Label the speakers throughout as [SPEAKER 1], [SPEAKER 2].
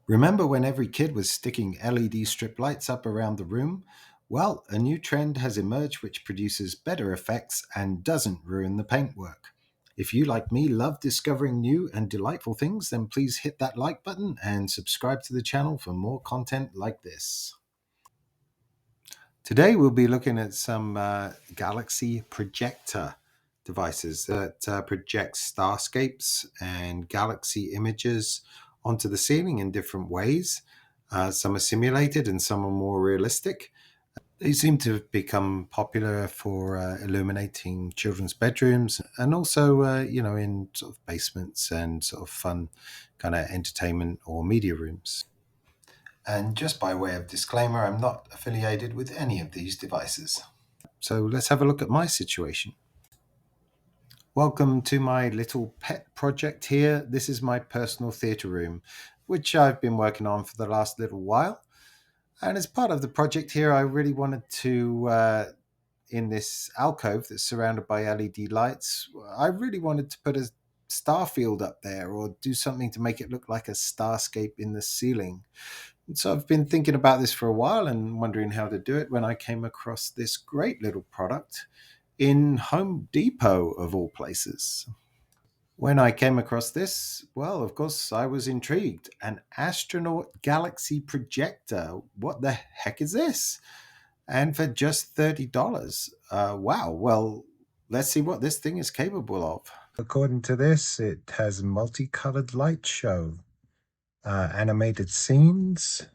[SPEAKER 1] Remember when every kid was sticking LED strip lights up around the room? Well, a new trend has emerged which produces better effects and doesn't ruin the paintwork. If you, like me, love discovering new and delightful things, then please hit that like button and subscribe to the channel for more content like this. Today, we'll be looking at some Galaxy Projector devices that project starscapes and galaxy images onto the ceiling in different ways. Some are simulated and some are more realistic. They seem to have become popular for illuminating children's bedrooms and also, in sort of basements and sort of fun kind of entertainment or media rooms. And just by way of disclaimer, I'm not affiliated with any of these devices. So let's have a look at my situation. Welcome to my little pet project here. This is my personal theatre room, which I've been working on for the last little while. And as part of the project here, I really wanted to, in this alcove that's surrounded by LED lights, I really wanted to put a star field up there or do something to make it look like a starscape in the ceiling. So I've been thinking about this for a while and wondering how to do it when I came across this great little product in Home Depot, of all places. When I came across this, well, of course, I was intrigued. An Astronaut Galaxy Projector. What the heck is this? And for just $30. Wow. Well, let's see what this thing is capable of. According to this, it has multicolored light show, animated scenes.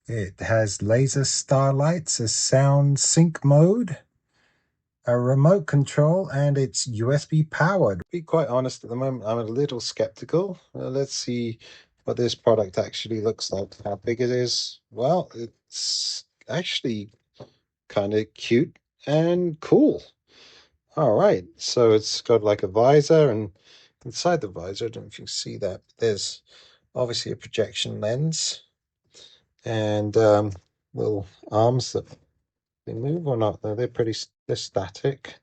[SPEAKER 1] It has laser starlights, a sound sync mode, a remote control, and it's USB powered. To be quite honest, at the moment, I'm a little skeptical. Let's see what this product actually looks like, how big it is. Well, it's actually kind of cute and cool. All right, so it's got like a visor, and inside the visor, I don't know if you can see that, there's obviously a projection lens and little arms that they move or not. They're they're static.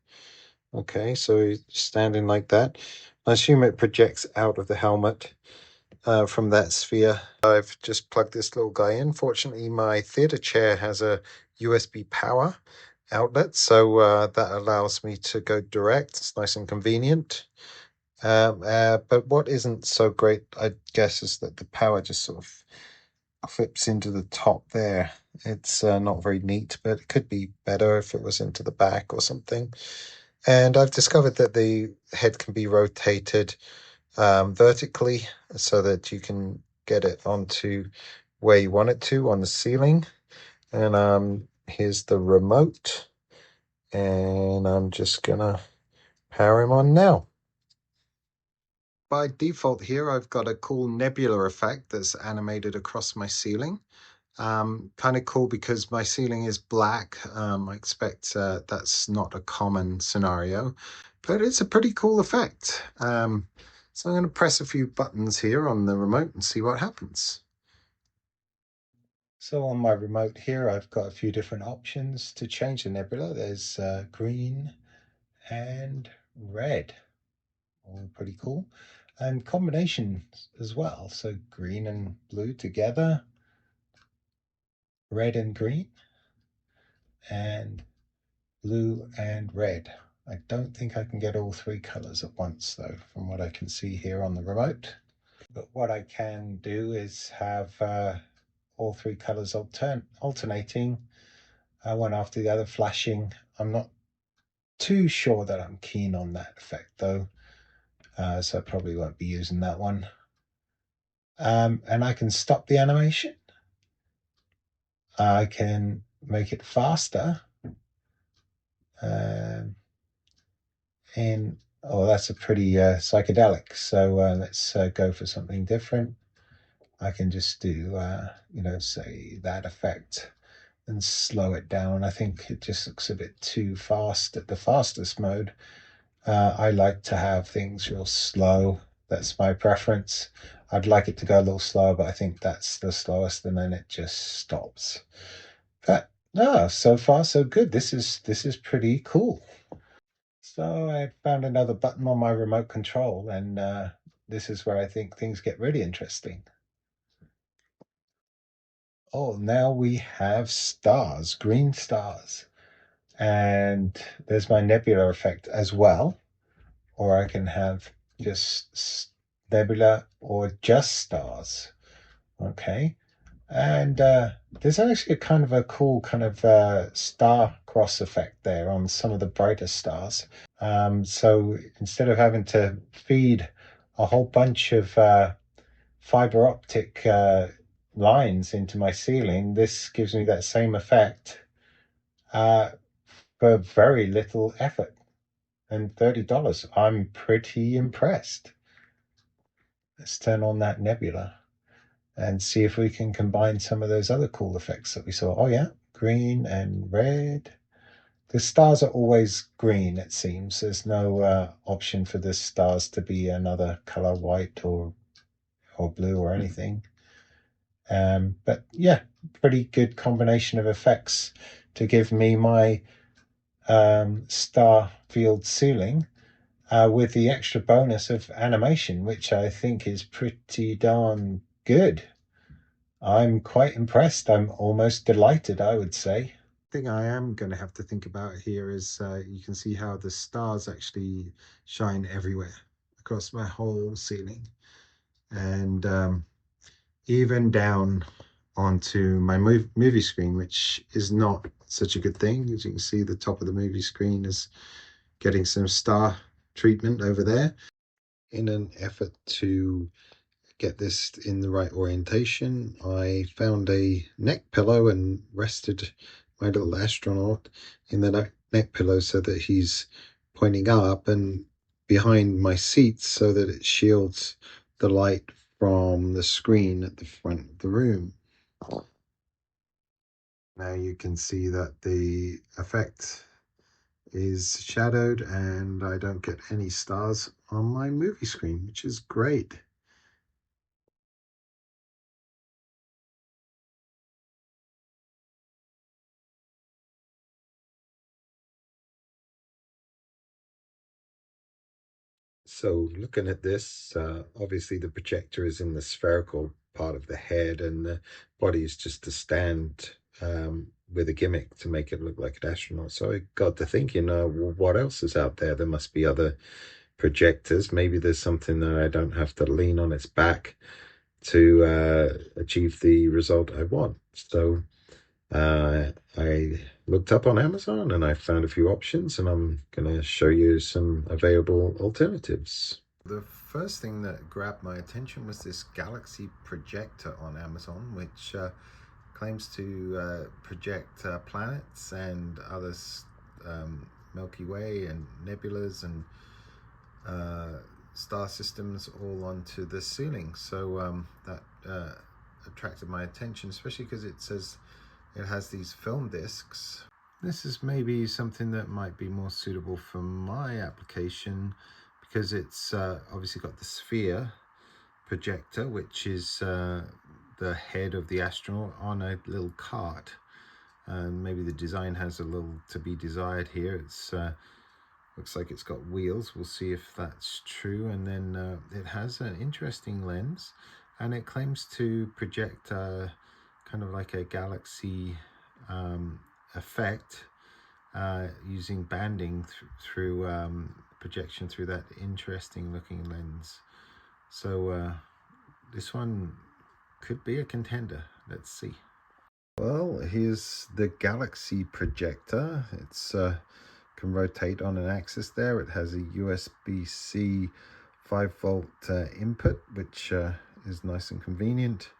[SPEAKER 1] Okay, so he's standing like that. I assume it projects out of the helmet from that sphere. I've just plugged this little guy in. Fortunately, my theatre chair has a USB power outlet, so that allows me to go direct. It's nice and convenient. But what isn't so great, I guess, is that the power just sort of clips into the top there. It's not very neat, but it could be better if it was into the back or something. And I've discovered that the head can be rotated vertically so that you can get it onto where you want it to on the ceiling. And here's the remote, and I'm just gonna power him on now. By default here, I've got a cool nebula effect that's animated across my ceiling. Kind of cool because my ceiling is black. I expect that's not a common scenario, but it's a pretty cool effect. So I'm going to press a few buttons here on the remote and see what happens. So on my remote here, I've got a few different options to change the nebula. There's green and red, all pretty cool. And combinations as well. So green and blue together, red and green, and blue and red. I don't think I can get all three colors at once though, from what I can see here on the remote. But what I can do is have all three colors alternating, one after the other, flashing. I'm not too sure that I'm keen on that effect though, so I probably won't be using that one. And I can stop the animation. I can make it faster. And oh, that's a pretty psychedelic. So let's go for something different. I can just do, say that effect and slow it down. I think it just looks a bit too fast at the fastest mode. I like to have things real slow. That's my preference. I'd like it to go a little slower, but I think that's the slowest, and then it just stops. But no, so far so good. This is pretty cool. So I found another button on my remote control, and this is where I think things get really interesting. Oh, now we have stars, green stars. And there's my nebula effect as well. Or I can have just nebula or just stars. Okay. And there's actually a kind of a cool kind of star cross effect there on some of the brighter stars. So instead of having to feed a whole bunch of fiber optic lines into my ceiling, this gives me that same effect uh, for very little effort and $30. I'm pretty impressed. Let's turn on that nebula and see if we can combine some of those other cool effects that we saw. Oh yeah, green and red. The stars are always green, it seems. There's no option for the stars to be another color, white or blue or anything. But yeah, pretty good combination of effects to give me my star field ceiling with the extra bonus of animation, which I think is pretty darn good. I'm quite impressed. I'm almost delighted, I would say. Thing I am going to have to think about here is you can see how the stars actually shine everywhere across my whole ceiling and even down onto my movie screen, which is not such a good thing. As you can see, the top of the movie screen is getting some star treatment over there. In an effort to get this in the right orientation, I found a neck pillow and rested my little astronaut in the neck pillow so that he's pointing up and behind my seat so that it shields the light from the screen at the front of the room. Now you can see that the effect is shadowed and I don't get any stars on my movie screen, which is great. So looking at this, obviously the projector is in the spherical part of the head and the body is just a stand with a gimmick to make it look like an astronaut. So I got to thinking, what else is out there? There must be other projectors. Maybe there's something that I don't have to lean on its back to achieve the result I want. So I looked up on Amazon and I found a few options, and I'm going to show you some available alternatives. The first thing that grabbed my attention was this Galaxy Projector on Amazon, which claims to project planets and other Milky Way and nebulas and star systems all onto the ceiling. So that attracted my attention, especially because it says it has these film discs. This is maybe something that might be more suitable for my application because it's obviously got the sphere projector, which is the head of the astronaut on a little cart. And maybe the design has a little to be desired here. It's looks like it's got wheels. We'll see if that's true. And then it has an interesting lens, and it claims to project kind of like a galaxy effect using banding through projection through that interesting looking lens. So this one could be a contender. Let's see. Well, here's the Galaxy Projector. It's can rotate on an axis there. It has a USB-C 5-volt input, which is nice and convenient.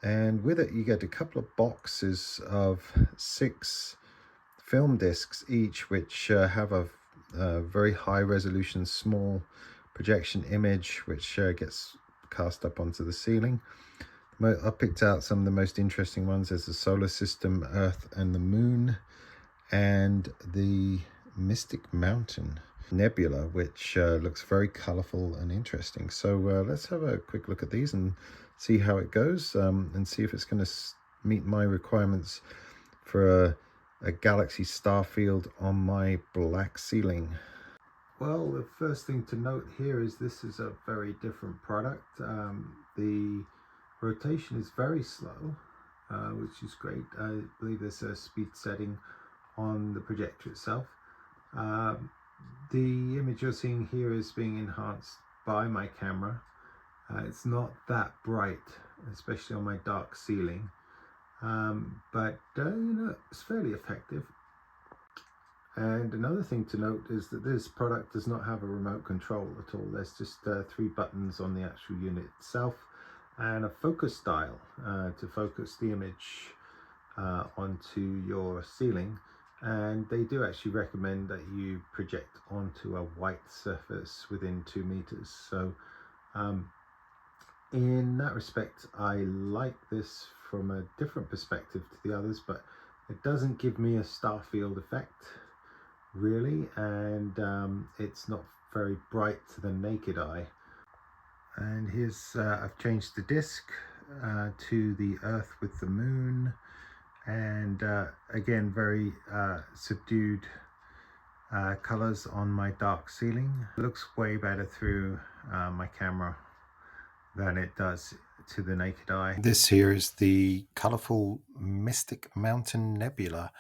[SPEAKER 1] And with it, you get a couple of boxes of 6 film discs each, which have a very high resolution, small projection image, which gets cast up onto the ceiling. I picked out some of the most interesting ones. There's the solar system, Earth and the moon, and the Mystic Mountain Nebula, which looks very colorful and interesting. So let's have a quick look at these and see how it goes, and see if it's going to meet my requirements for a galaxy star field on my black ceiling. Well, the first thing to note here is this is a very different product. The rotation is very slow. which is great. I believe there's a speed setting on the projector itself. The image you're seeing here is being enhanced by my camera. It's not that bright, especially on my dark ceiling, but you know, it's fairly effective. And another thing to note is that this product does not have a remote control at all. There's just 3 buttons on the actual unit itself and a focus dial to focus the image onto your ceiling. And they do actually recommend that you project onto a white surface within 2 meters. So in that respect, I like this from a different perspective to the others, but it doesn't give me a star field effect really, and it's not very bright to the naked eye. And here's I've changed the disc to the Earth with the moon, and again very subdued colors on my dark ceiling. It looks way better through my camera than it does to the naked eye. This here is the colorful Mystic Mountain Nebula.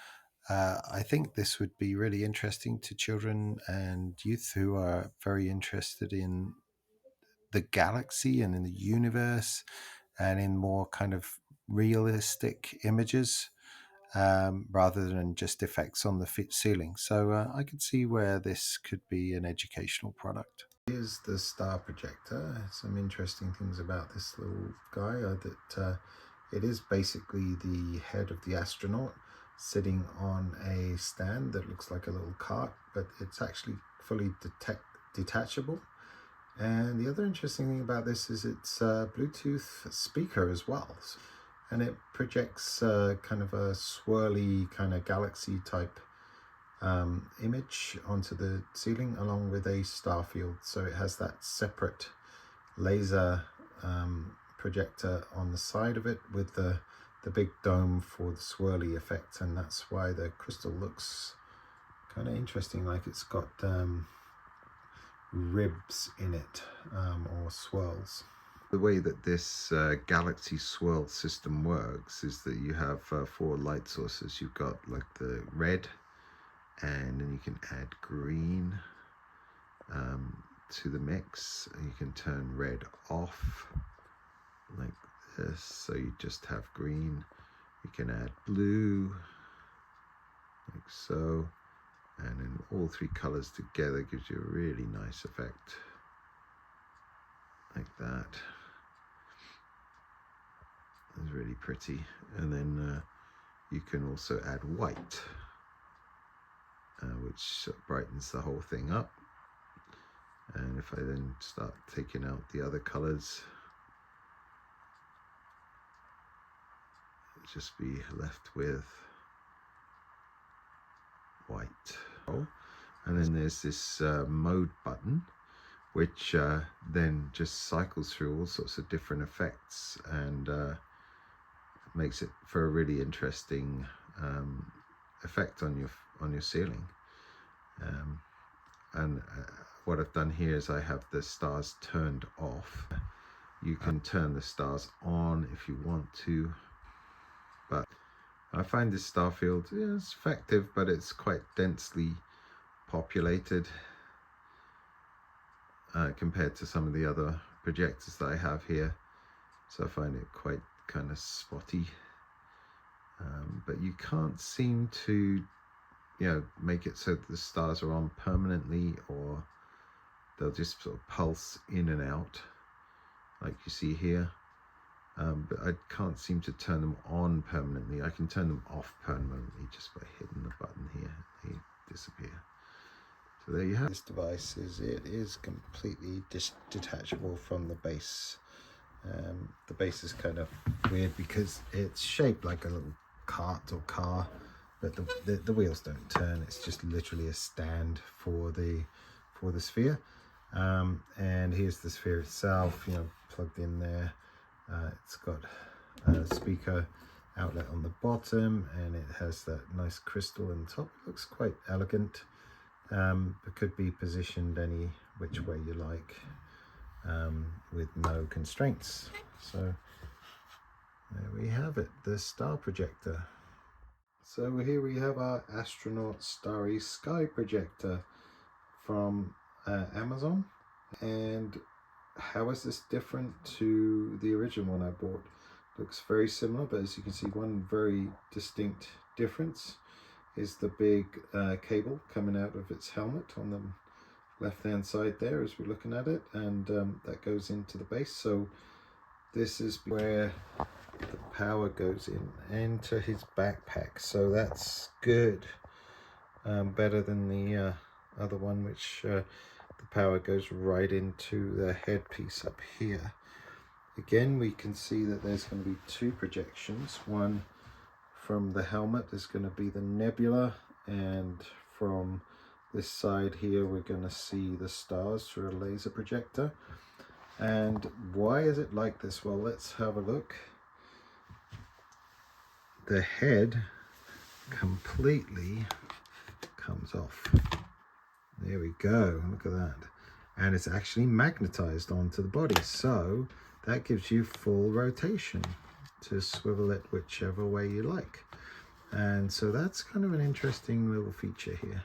[SPEAKER 1] I think this would be really interesting to children and youth who are very interested in the galaxy and in the universe and in more kind of realistic images rather than just effects on the ceiling. So I could see where this could be an educational product. Here's the star projector. Some interesting things about this little guy are that it is basically the head of the astronaut sitting on a stand that looks like a little cart, but it's actually fully detachable. And the other interesting thing about this is it's a Bluetooth speaker as well, and it projects kind of a swirly kind of galaxy type image onto the ceiling along with a star field. So it has that separate laser projector on the side of it with the big dome for the swirly effect, and that's why the crystal looks kind of interesting, like it's got ribs in it or swirls. The way that this galaxy swirl system works is that you have 4 light sources. You've got like the red, and then you can add green to the mix, and you can turn red off like this, so you just have green. You can add blue like so, and then all 3 colors together gives you a really nice effect like that. It's really pretty. And then you can also add white, which sort of brightens the whole thing up. And if I then start taking out the other colors, it'll just be left with white. And then there's this mode button, which then just cycles through all sorts of different effects and makes it for a really interesting effect on your ceiling. And what I've done here is I have the stars turned off. You can turn the stars on if you want to, but I find this star field, yeah, it's effective, but it's quite densely populated compared to some of the other projectors that I have here. So I find it quite kind of spotty, but you can't seem to, you know, make it so that the stars are on permanently, or they'll just sort of pulse in and out like you see here. But I can't seem to turn them on permanently. I can turn them off permanently just by hitting the button here. They disappear. So there you have it. This device is completely detachable from the base. The base is kind of weird because it's shaped like a little cart or car, but the wheels don't turn. It's just literally a stand for the sphere. And here's the sphere itself, you know, plugged in there. It's got a speaker outlet on the bottom, and it has that nice crystal on top. It looks quite elegant. It could be positioned any which way you like, with no constraints. So there we we have it, the star projector. So here we have our Astronaut Starry sky projector from Amazon. And how is this different to the original one I bought? Looks very similar, but as you can see, one very distinct difference is the big cable coming out of its helmet on the left hand side there as we're looking at it, and that goes into the base. So this is where the power goes into his backpack, so that's good. Better than the other one, which the power goes right into the headpiece up here. Again, we can see that there's going to be two projections. One from the helmet is going to be the nebula, and from this side here we're going to see the stars through a laser projector. And why is it like this? Well, let's have a look. The head completely comes off. There we go, look at that. And it's actually magnetized onto the body, so that gives you full rotation to swivel it whichever way you like. And so that's kind of an interesting little feature here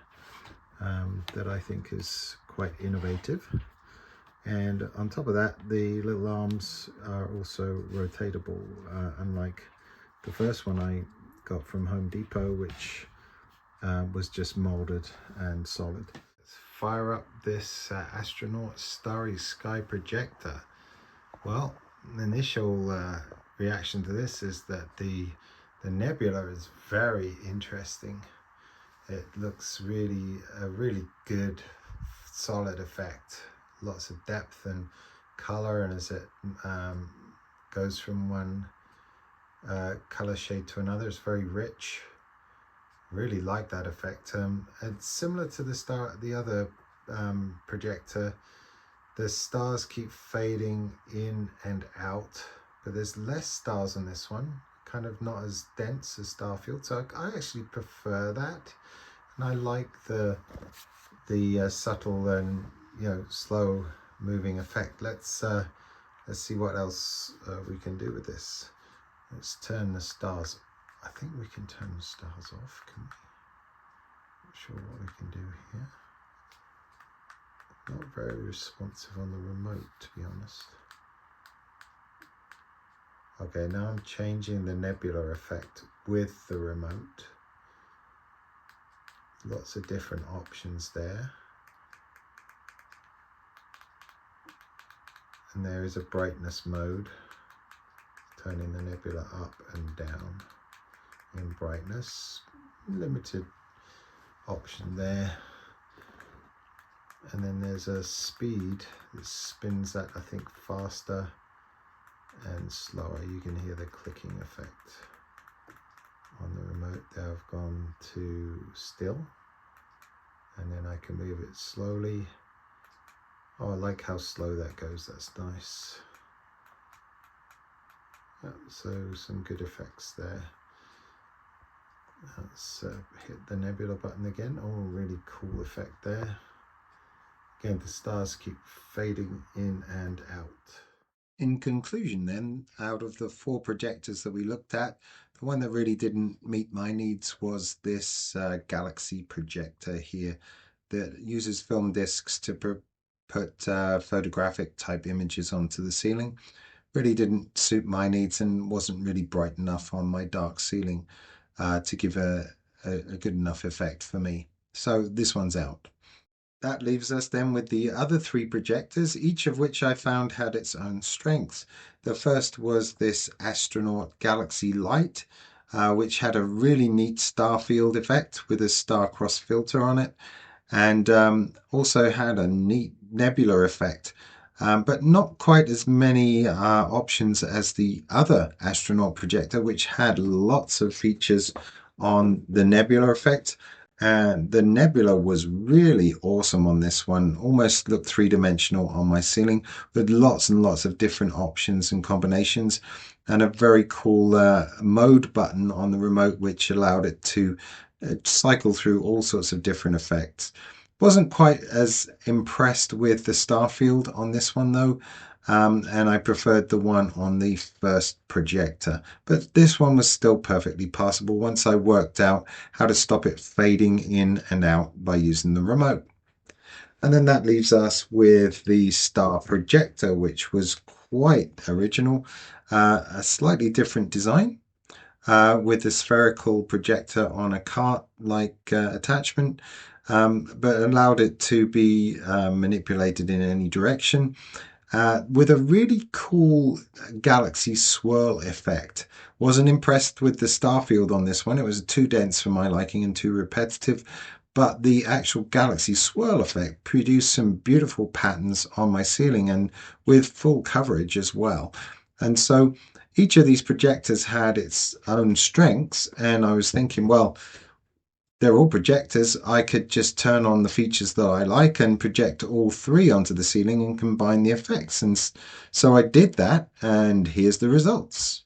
[SPEAKER 1] that I think is quite innovative. And on top of that, the little arms are also rotatable, unlike the first one I got from Home Depot, which was just molded and solid. Let's fire up this Astronaut Starry sky projector. Well, the initial reaction to this is that the nebula is very interesting. It looks really a really good solid effect, lots of depth and color, and as it goes from one color shade to another, it's very rich. Really like that effect. It's similar to the other projector. The stars keep fading in and out, but there's less stars on this one, kind of not as dense as Starfield, so I actually prefer that. And I like the subtle and slow moving effect. Let's see what else we can do with this. Let's turn the stars. I think we can turn the stars off, can we? Not sure what we can do here. Not very responsive on the remote, to be honest. Okay, now I'm changing the nebula effect with the remote. Lots of different options there. And there is a brightness mode, turning the nebula up and down in brightness. Limited option there. And then there's a speed that spins that, I think, faster and slower. You can hear the clicking effect on the remote. There I've gone to still, and then I can move it slowly. Oh, I like how slow that goes, that's nice. Yeah, so some good effects there. Let's hit the nebula button again. Oh, really cool effect there. Again, the stars keep fading in and out. In conclusion then, out of the 4 projectors that we looked at, the one that really didn't meet my needs was this Galaxy projector here that uses film discs to put photographic type images onto the ceiling. Really didn't suit my needs and wasn't really bright enough on my dark ceiling to give a good enough effect for me. So this one's out. That leaves us then with the other 3 projectors, each of which I found had its own strengths. The first was this Astronaut Galaxy Light, which had a really neat star field effect with a star-cross filter on it, and also had a neat nebula effect, but not quite as many options as the other Astronaut projector, which had lots of features on the nebula effect. And the nebula was really awesome on this one, almost looked 3-dimensional on my ceiling, with lots and lots of different options and combinations, and a very cool mode button on the remote which allowed it to cycle through all sorts of different effects. Wasn't quite as impressed with the star field on this one though. and I preferred the one on the first projector. But this one was still perfectly passable once I worked out how to stop it fading in and out by using the remote. And then that leaves us with the Star Projector, which was quite original, a slightly different design. With a spherical projector on a cart-like attachment, but allowed it to be manipulated in any direction with a really cool galaxy swirl effect. Wasn't impressed with the star field on this one. It was too dense for my liking and too repetitive. But the actual galaxy swirl effect produced some beautiful patterns on my ceiling and with full coverage as well. And so each of these projectors had its own strengths. And I was thinking, well, they're all projectors. I could just turn on the features that I like and project all three onto the ceiling and combine the effects. And so I did that, and here's the results.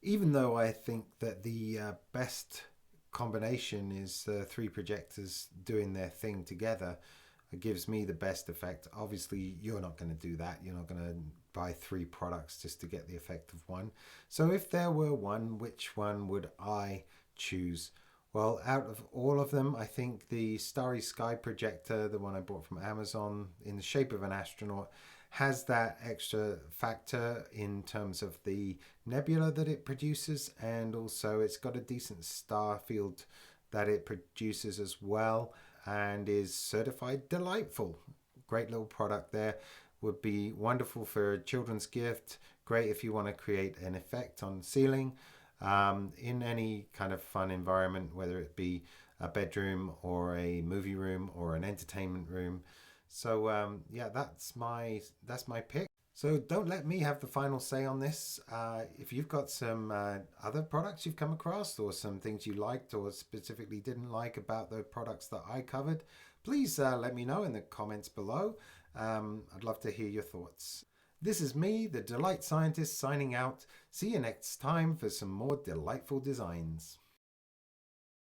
[SPEAKER 1] Even though I think that the best combination is three projectors doing their thing together, it gives me the best effect. Obviously, you're not going to do that. You're not going to buy three products just to get the effect of one. So, if there were one, which one would I choose? Well, out of all of them, I think the Starry Sky projector, the one I bought from Amazon in the shape of an astronaut, has that extra factor in terms of the nebula that it produces, and also it's got a decent star field that it produces as well, and is certified delightful. Great little product there. Would be wonderful for a children's gift. Great if you want to create an effect on the ceiling in any kind of fun environment, whether it be a bedroom or a movie room or an entertainment room. So yeah, that's my pick. So don't let me have the final say on this. If you've got some other products you've come across or some things you liked or specifically didn't like about the products that I covered, please let me know in the comments below. I'd love to hear your thoughts. This is me, the Delight Scientist, signing out. See you next time for some more delightful designs.